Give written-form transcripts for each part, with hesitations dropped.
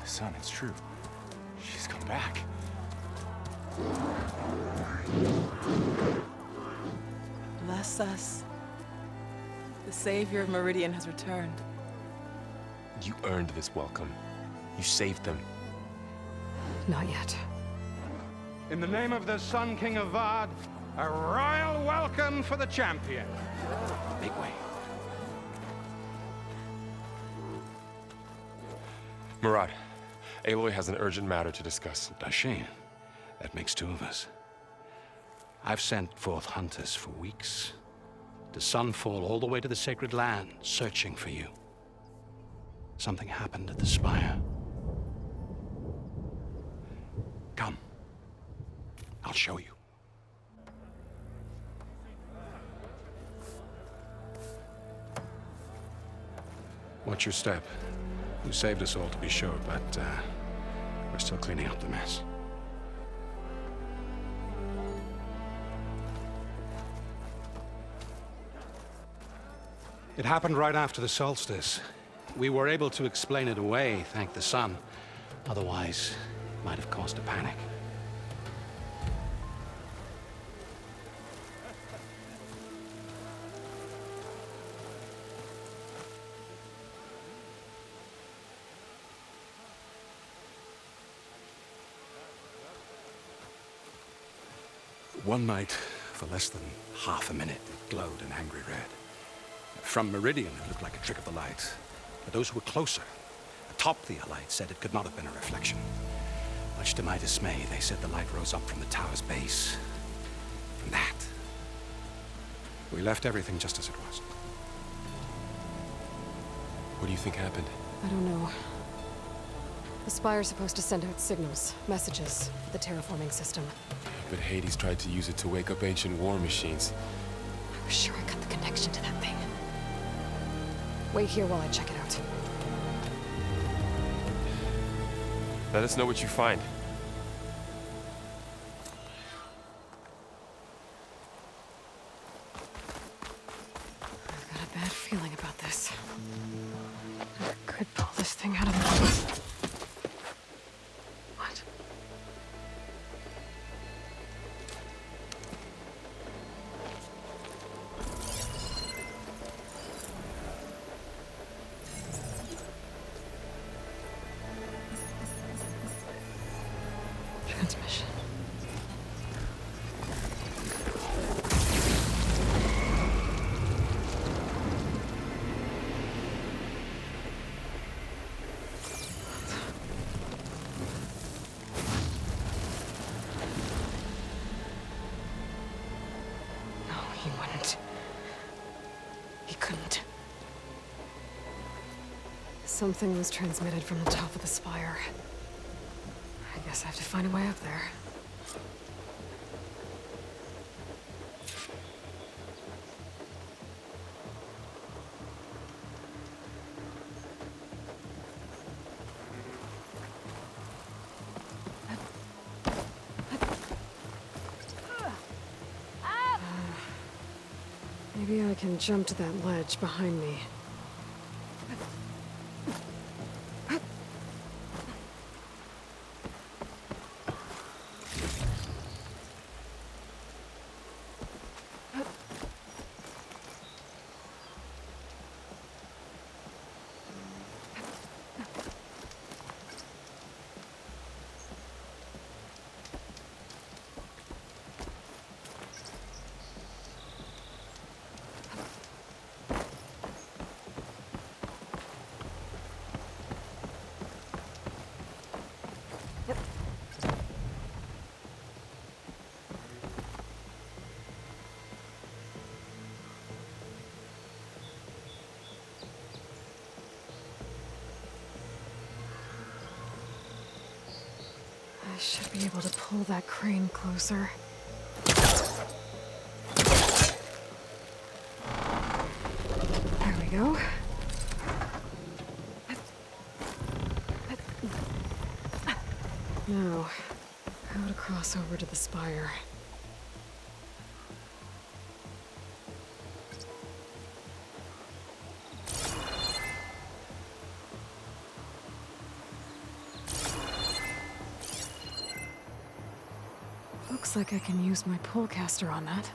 Son, it's true. She's come back. Bless us. The Savior of Meridian has returned. You earned this welcome. You saved them. Not yet. In the name of the Sun King of Vard, a royal welcome for the champion. Make way. Murad, Aloy has an urgent matter to discuss. Does she? That makes two of us. I've sent forth hunters for weeks. To Sunfall all the way to the Sacred Land, searching for you. Something happened at the Spire. Come. I'll show you. Watch your step. You saved us all, to be sure, but we're still cleaning up the mess. It happened right after the solstice. We were able to explain it away, thank the sun. Otherwise, it might have caused a panic. One night, for less than half a minute, it glowed an angry red. From Meridian, it looked like a trick of the light. But those who were closer, atop the light, said it could not have been a reflection. Much to my dismay, they said the light rose up from the tower's base. From that, we left everything just as it was. What do you think happened? I don't know. The Spire's supposed to send out signals, messages, for the terraforming system. But Hades tried to use it to wake up ancient war machines. I was sure I got the connection to that thing. Wait here while I check it out. Let us know what you find. I've got a bad feeling about this. I could pull this thing out of the... What? Transmission. No, he wouldn't. He couldn't. Something was transmitted from the top of the spire. I guess I have to find a way up there. Maybe I can jump to that ledge behind me. I should be able to pull that crane closer. There we go. Now, how to cross over to the spire. Looks like I can use my pullcaster on that.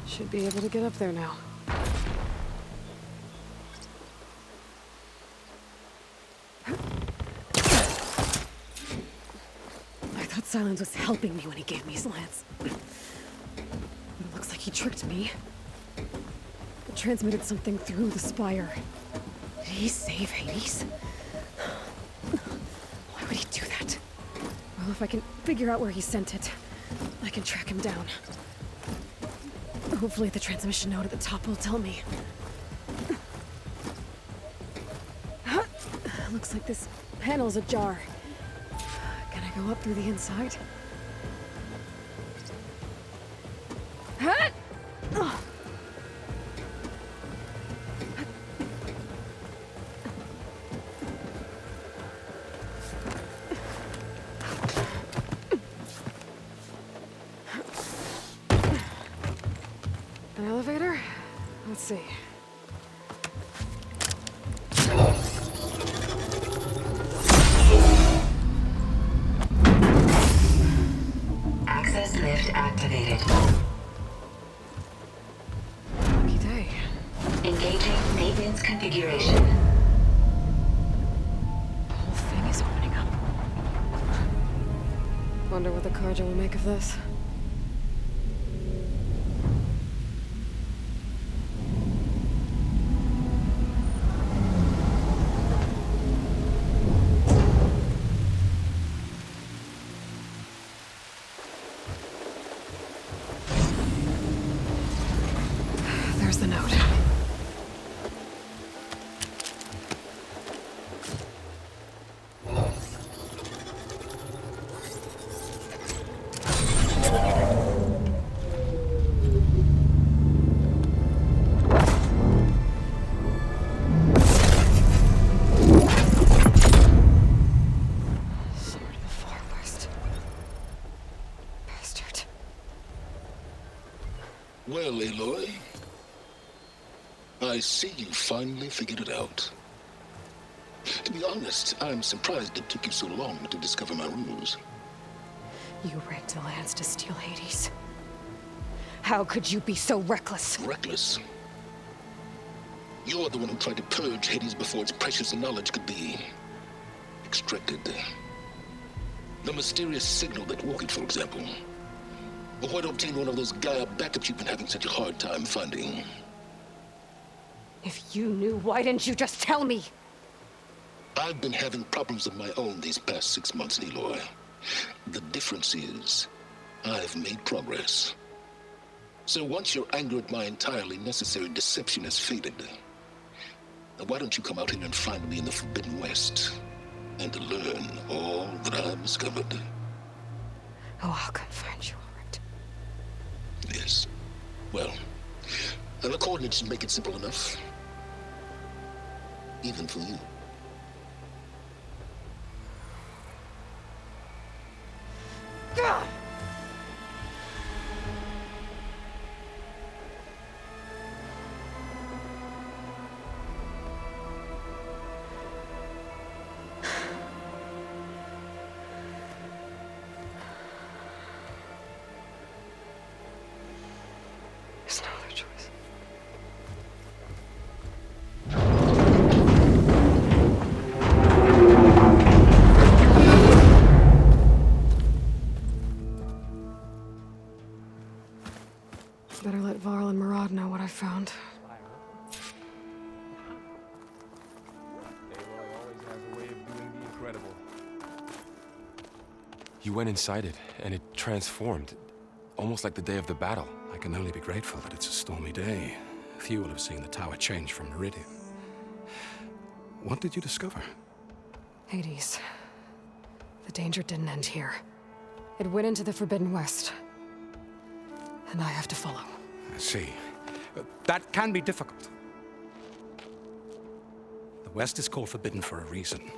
Should be able to get up there now. I thought Silence was helping me when he gave me his lance. But it looks like he tricked me. It transmitted something through the spire. Did he save Hades? Why would he do that? Well, if I can figure out where he sent it, I can track him down. Hopefully the transmission node at the top will tell me. Looks like this panel's ajar. Can I go up through the inside? An elevator? Let's see. Access lift activated. Lucky day. Engaging maintenance configuration. The whole thing is opening up. Wonder what the Carja will make of this. There's the note. Sword of the Far West. Bastard. Well, Aloy, I see you finally figured it out. To be honest, I'm surprised it took you so long to discover my ruse. You rigged the lance to steal Hades. How could you be so reckless? Reckless. You're the one who tried to purge Hades before its precious knowledge could be extracted. The mysterious signal that woke it, for example. Or why to obtain one of those Gaia backups you've been having such a hard time finding. If you knew, why didn't you just tell me? I've been having problems of my own these past 6 months, Aloy. The difference is, I've made progress. So once your anger at my entirely necessary deception has faded, now why don't you come out here and find me in the Forbidden West, and learn all that I've discovered? Oh, I'll come find you, all right. Yes. Well, and the coordinates should make it simple enough. Even for you. Ugh! There's no other choice. Better let Varl and Murad know what I found. Aloy always has a way of doing the incredible. You went inside it, and it transformed. Almost like the day of the battle. I can only be grateful that it's a stormy day. Few will have seen the tower change from Meridian. What did you discover? Hades. The danger didn't end here. It went into the Forbidden West. And I have to follow. I see. That can be difficult. The West is called Forbidden for a reason.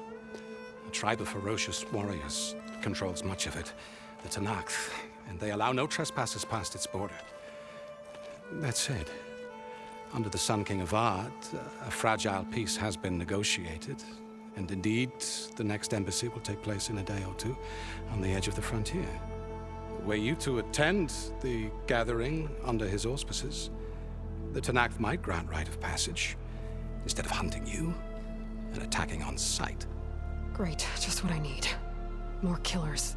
A tribe of ferocious warriors controls much of it, the Tanakh, and they allow no trespassers past its border. That said, Under the Sun King Avad, a fragile peace has been negotiated. And indeed, the next embassy will take place in a day or two on the edge of the frontier. Were you to attend the gathering under his auspices, the Tenakth might grant right of passage, instead of hunting you and attacking on sight. Great, just what I need. More killers.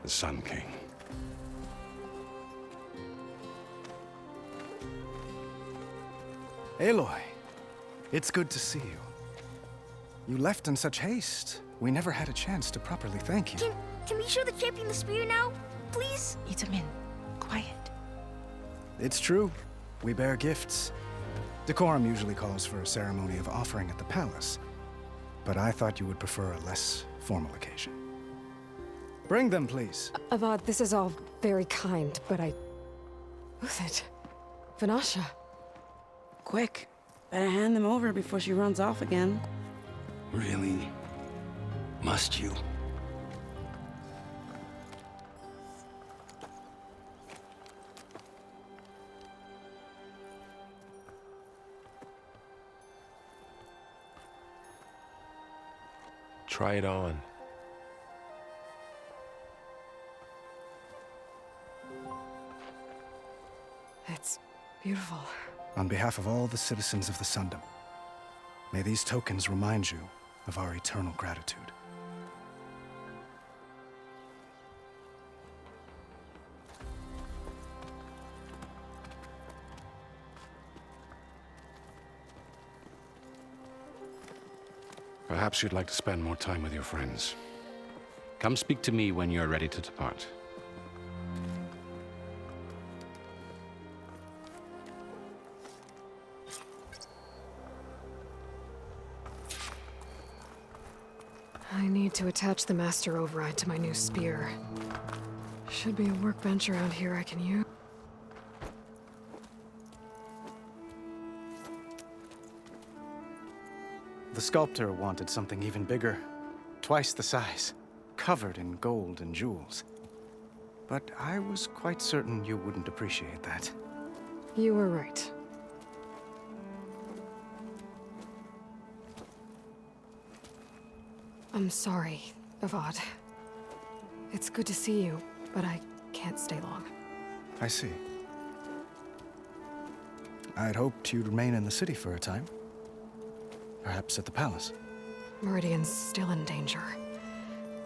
The Sun King. Aloy, it's good to see you. You left in such haste. We never had a chance to properly thank you. Can we show the champion the spear now? Please? Itamin, quiet. It's true. We bear gifts. Decorum usually calls for a ceremony of offering at the palace, but I thought you would prefer a less formal occasion. Bring them, please. Avad, this is all very kind, but Who's it? Vanasha. Quick. Better hand them over before she runs off again. Really? Must you? Try it on. It's beautiful. On behalf of all the citizens of the Sundom, may these tokens remind you of our eternal gratitude. Perhaps you'd like to spend more time with your friends. Come speak to me when you're ready to depart. I need to attach the master override to my new spear. Should be a workbench around here I can use. The sculptor wanted something even bigger, twice the size, covered in gold and jewels. But I was quite certain you wouldn't appreciate that. You were right. I'm sorry, Avad. It's good to see you, but I can't stay long. I see. I'd hoped you'd remain in the city for a time. Perhaps at the palace. Meridian's still in danger,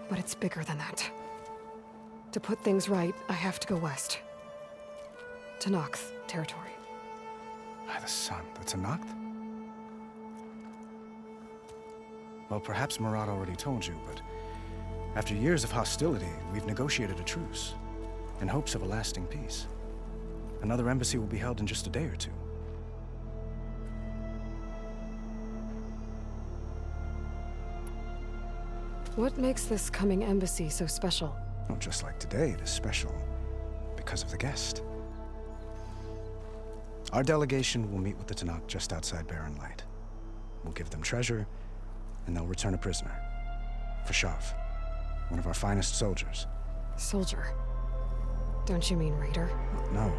but it's bigger than that. To put things right, I have to go west. To Tenakth territory. By the sun, that's a Tenakth? Well, perhaps Marat already told you, but after years of hostility, we've negotiated a truce, in hopes of a lasting peace. Another embassy will be held in just a day or two. What makes this coming embassy so special? Well, just like today, it is special because of the guest. Our delegation will meet with the Tenakth just outside Barren Light. We'll give them treasure, and they'll return a prisoner. Fashav, one of our finest soldiers. Soldier? Don't you mean raider? No,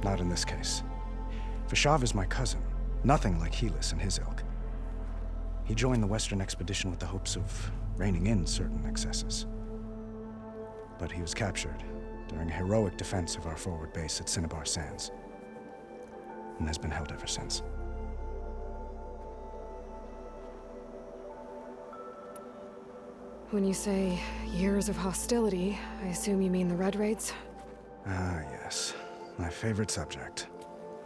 not in this case. Fashav is my cousin, nothing like Helis and his ilk. He joined the Western expedition with the hopes of reining in certain excesses. But he was captured during a heroic defense of our forward base at Cinnabar Sands, and has been held ever since. When you say years of hostility, I assume you mean the Red Raids? Ah, yes. My favorite subject.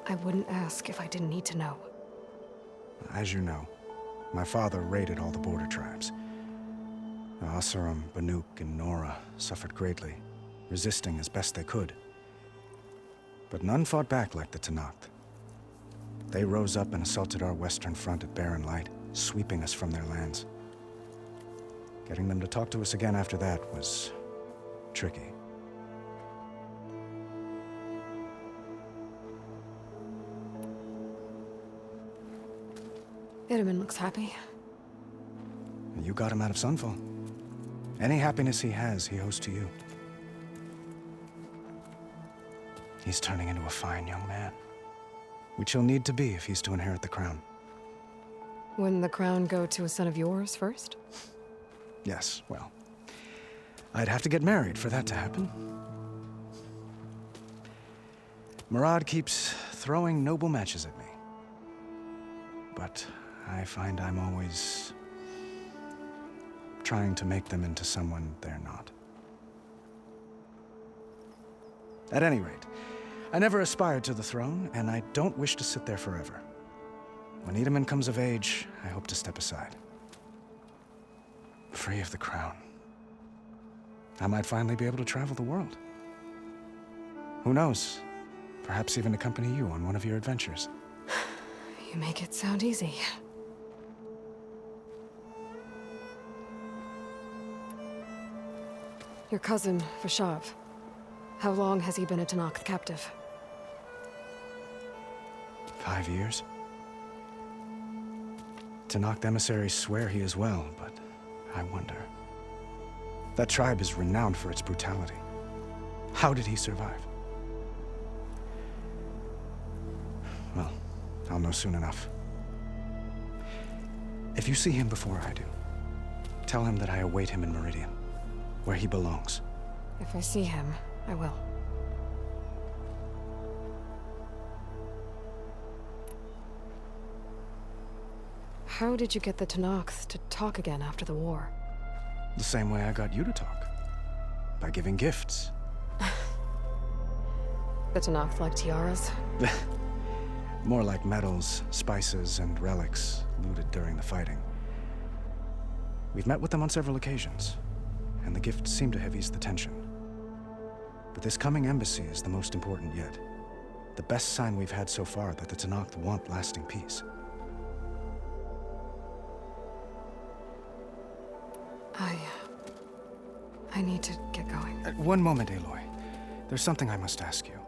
I wouldn't ask if I didn't need to know. As you know, my father raided all the border tribes. The Asuram, Banuk, and Nora suffered greatly, resisting as best they could. But none fought back like the Tenakth. They rose up and assaulted our western front at Barren Light, sweeping us from their lands. Getting them to talk to us again after that was tricky. Itamin looks happy. You got him out of Sunfall. Any happiness he has, he owes to you. He's turning into a fine young man, which he'll need to be if he's to inherit the crown. Wouldn't the crown go to a son of yours first? Yes, well, I'd have to get married for that to happen. Murad keeps throwing noble matches at me. But I find I'm always trying to make them into someone they're not. At any rate, I never aspired to the throne, and I don't wish to sit there forever. When Edaman comes of age, I hope to step aside. Free of the crown. I might finally be able to travel the world. Who knows? Perhaps even accompany you on one of your adventures. You make it sound easy. Your cousin, Vashav. How long has he been a Tanakh captive? 5 years. Tanakh emissaries swear he is well, but I wonder. That tribe is renowned for its brutality. How did he survive? Well, I'll know soon enough. If you see him before I do, tell him that I await him in Meridian, where he belongs. If I see him, I will. How did you get the Tanakh to talk again after the war? The same way I got you to talk. By giving gifts. The Tanakh like tiaras? More like medals, spices, and relics looted during the fighting. We've met with them on several occasions, and the gifts seem to have eased the tension. But this coming embassy is the most important yet. The best sign we've had so far that the Tanakh want lasting peace. I need to get going. One moment, Aloy. There's something I must ask you.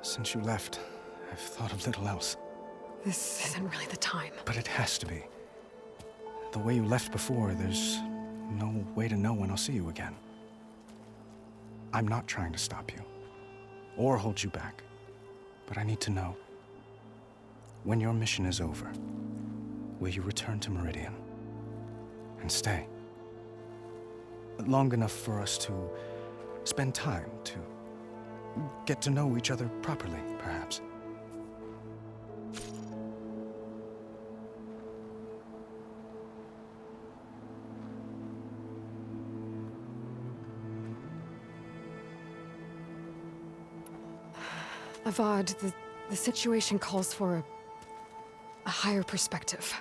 Since you left, I've thought of little else. This isn't really the time. But it has to be. The way you left before, there's no way to know when I'll see you again. I'm not trying to stop you, or hold you back. But I need to know, when your mission is over, will you return to Meridian? And stay? Long enough for us to spend time, to get to know each other properly, perhaps. Avad, the situation calls for a higher perspective.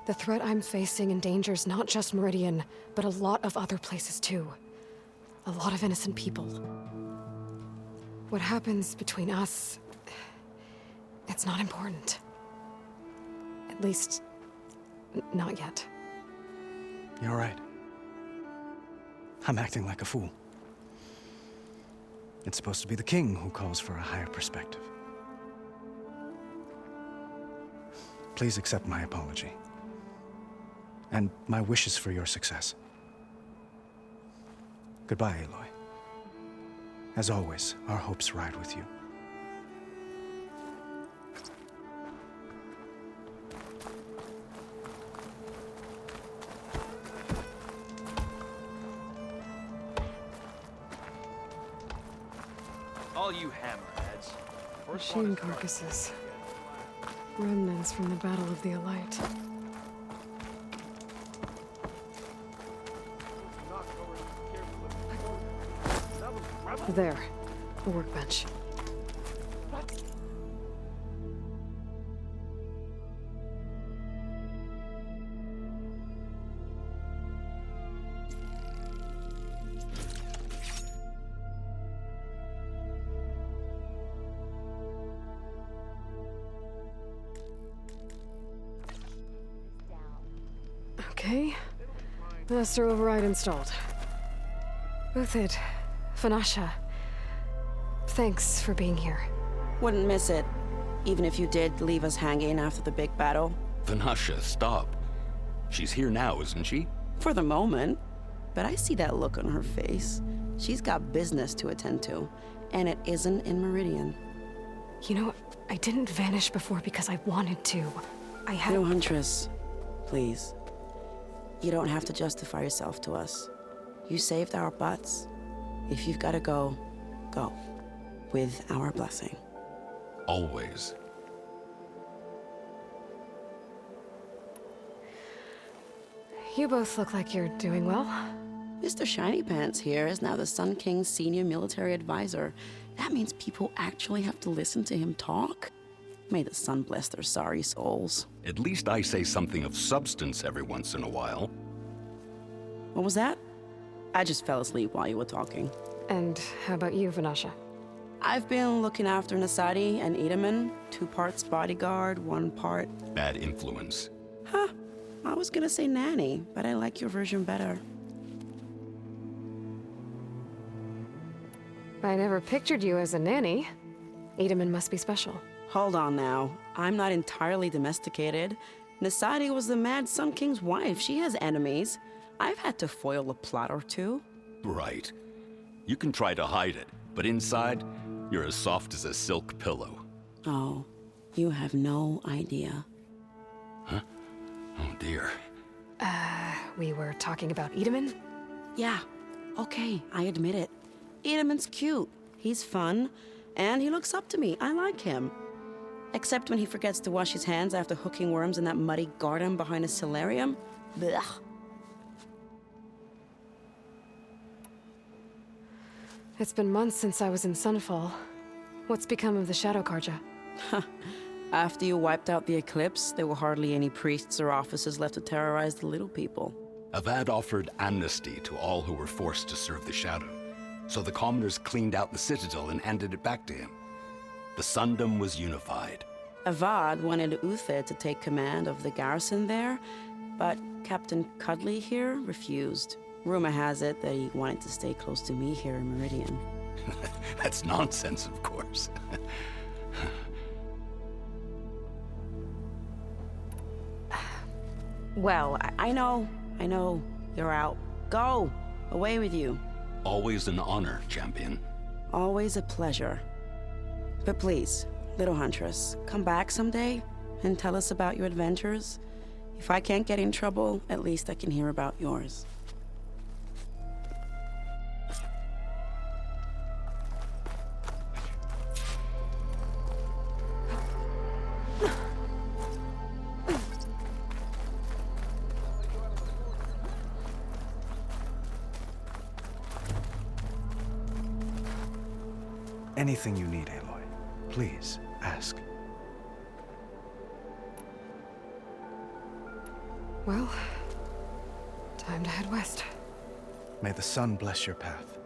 The threat I'm facing endangers not just Meridian, but a lot of other places too. A lot of innocent people. What happens between us, it's not important. At least, not yet. You're right. I'm acting like a fool. It's supposed to be the king who calls for a higher perspective. Please accept my apology. And my wishes for your success. Goodbye, Aloy. As always, our hopes ride with you. All you hammerheads. Machine carcasses. Remnants from the Battle of the Elite. There, the workbench. Okay, master override installed. Uthid, Fanasha, thanks for being here. Wouldn't miss it, even if you did leave us hanging after the big battle. Vanasha, stop. She's here now, isn't she? For the moment. But I see that look on her face. She's got business to attend to. and it isn't in Meridian. You know, I didn't vanish before because I wanted to. I had... No, Huntress. Please. You don't have to justify yourself to us. You saved our butts. If you've got to go, go. With our blessing. Always. You both look like you're doing well. Mr. Shiny Pants here is now the Sun King's senior military advisor. That means people actually have to listen to him talk? May the sun bless their sorry souls. At least I say something of substance every once in a while. What was that? I just fell asleep while you were talking. And how about you, Vanasha? I've been looking after Nasadi and Edaman. 2 parts bodyguard, 1 part... Bad influence. Huh. I was gonna say nanny, but I like your version better. I never pictured you as a nanny. Edaman must be special. Hold on now. I'm not entirely domesticated. Nasadi was the Mad Sun King's wife. She has enemies. I've had to foil a plot or 2. Right. You can try to hide it, but inside, you're as soft as a silk pillow. Oh, you have no idea. Huh? Oh dear. We were talking about Edaman? Yeah, okay, I admit it. Edaman's cute. He's fun, and he looks up to me. I like him. Except when he forgets to wash his hands after hooking worms in that muddy garden behind a solarium. Blech. It's been months since I was in Sunfall. What's become of the Shadow Karja? After you wiped out the eclipse, there were hardly any priests or officers left to terrorize the little people. Avad offered amnesty to all who were forced to serve the Shadow, so the commoners cleaned out the citadel and handed it back to him. The Sundom was unified. Avad wanted Uther to take command of the garrison there, but Captain Cudley here refused. Rumor has it that he wanted to stay close to me here in Meridian. That's nonsense, of course. Well, I know. You're out. Go! Away with you. Always an honor, champion. Always a pleasure. But please, little Huntress, come back someday and tell us about your adventures. If I can't get in trouble, at least I can hear about yours. Anything you need, Aloy, please ask. Well, time to head west. May the sun bless your path.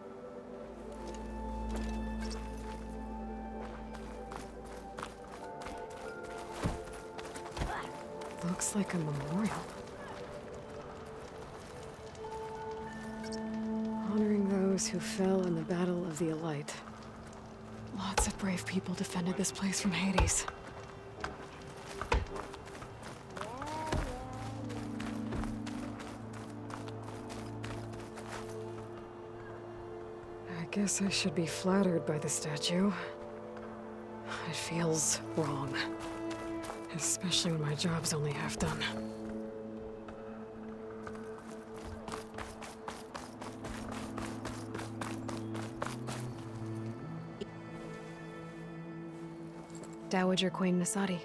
Looks like a memorial. Honoring those who fell in the Battle of the Elite. Lots of brave people defended this place from Hades. I guess I should be flattered by the statue. It feels wrong. Especially when my job's only half done. Dowager Queen Nasadi.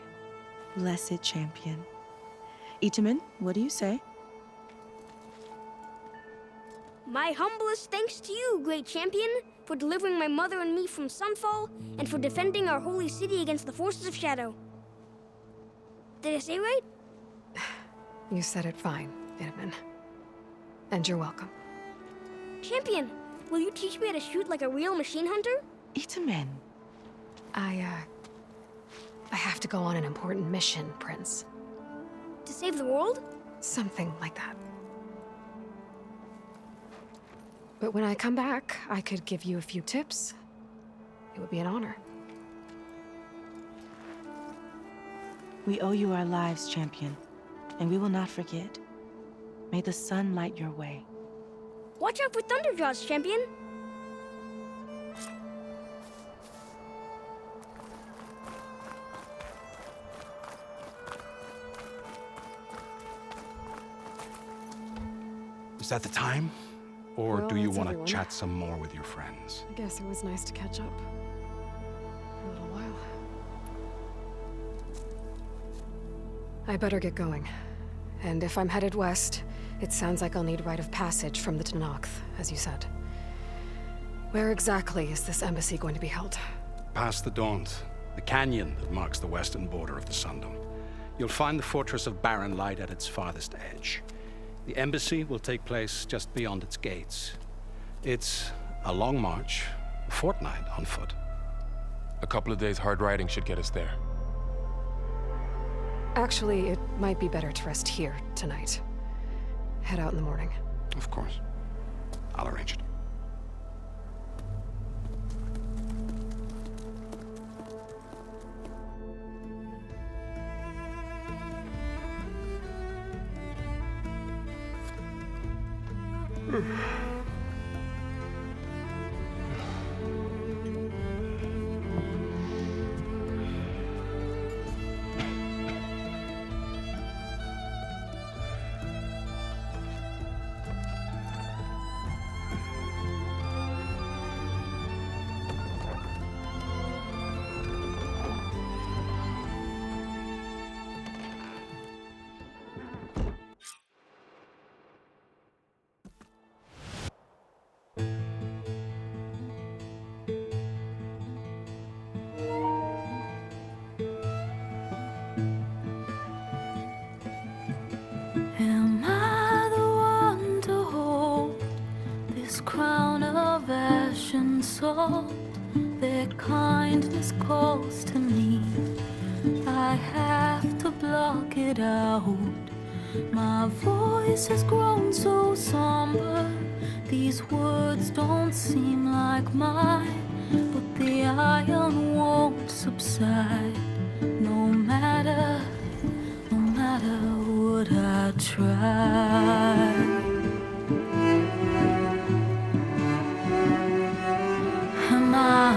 Blessed champion. Itaman, what do you say? My humblest thanks to you, great champion, for delivering my mother and me from Sunfall, and for defending our holy city against the forces of Shadow. Did I say right? You said it fine, Edaman. And you're welcome. Champion, will you teach me how to shoot like a real machine hunter? Itaman. I have to go on an important mission, Prince. To save the world? Something like that. But when I come back, I could give you a few tips. It would be an honor. We owe you our lives, champion, and we will not forget. May the sun light your way. Watch out for Thunderjaws, champion! Is that the time? Or Well, do you that's want to everyone. chat some more with your friends? I guess it was nice to catch up. For a little while. I better get going. And if I'm headed west, it sounds like I'll need rite of passage from the Tenakth, as you said. Where exactly is this embassy going to be held? Past the Daunt, the canyon that marks the western border of the Sundom. You'll find the fortress of Barren Light at its farthest edge. The embassy will take place just beyond its gates. It's a long march, a fortnight on foot. A couple of days hard riding should get us there. Actually, it might be better to rest here tonight. Head out in the morning. Of course. I'll arrange it. Am I the one to hold this crown of ash and salt? Their kindness calls to me. I have to block it out. My voice has grown so somber. These words don't seem like mine, but the iron won't subside. No matter what I try. Am I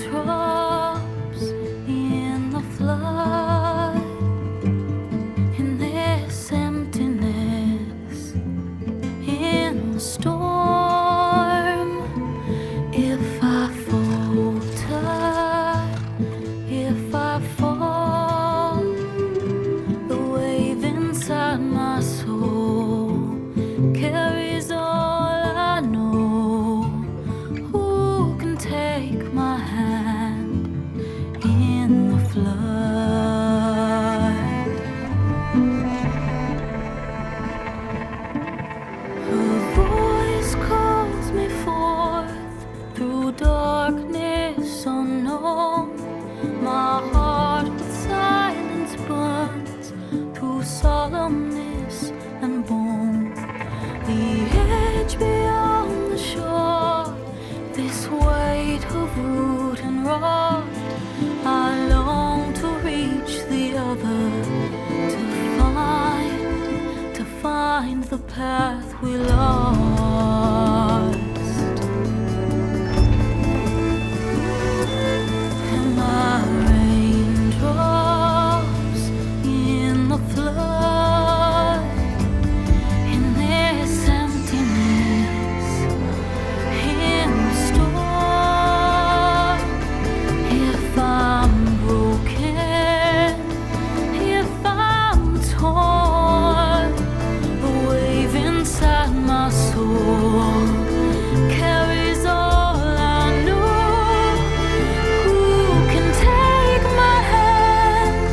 raindrops in the flood? In this emptiness, in the storm. If I falter, if I fall, the wave inside my soul carries all I know. Who can take my hand in the flood? Her voice calls me forth through darkness unknown. My heart with silence burns through solemnness and bone. The edge beyond the shore, this weight of root and rod. I long to reach the other, to find the path we lost. Am I raindrops in the flood? In this emptiness, in the storm. If I'm broken, if I'm torn, the wave inside my soul carries all I know. Who can take my hand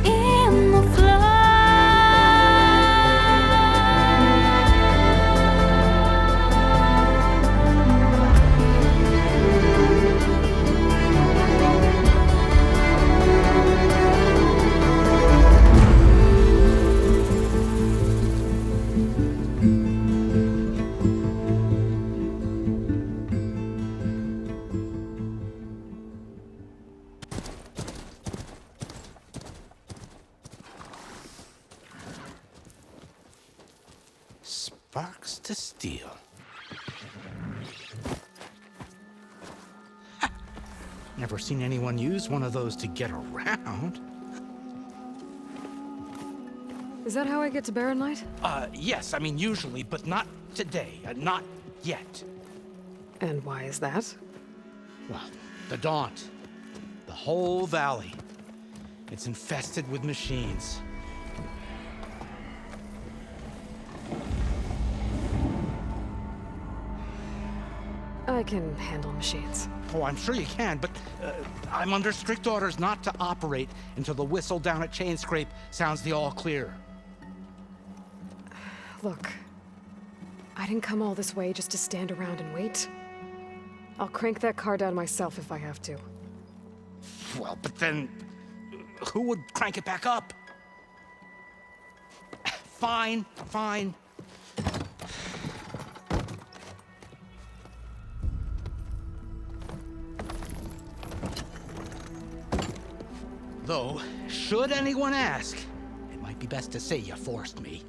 in the flood? Sparks to steel. Never seen anyone use one of those to get around. Is that how I get to Barren Light? Yes, I mean usually, but not today. Not yet. And why is that? Well, the Daunt. The whole valley. It's infested with machines. I can handle machines. Oh, I'm sure you can, but I'm under strict orders not to operate until the whistle down at Chain Scrape sounds the all clear. Look, I didn't come all this way just to stand around and wait. I'll crank that car down myself if I have to. Well, but then who would crank it back up? Fine, fine. Though, should anyone ask, it might be best to say you forced me.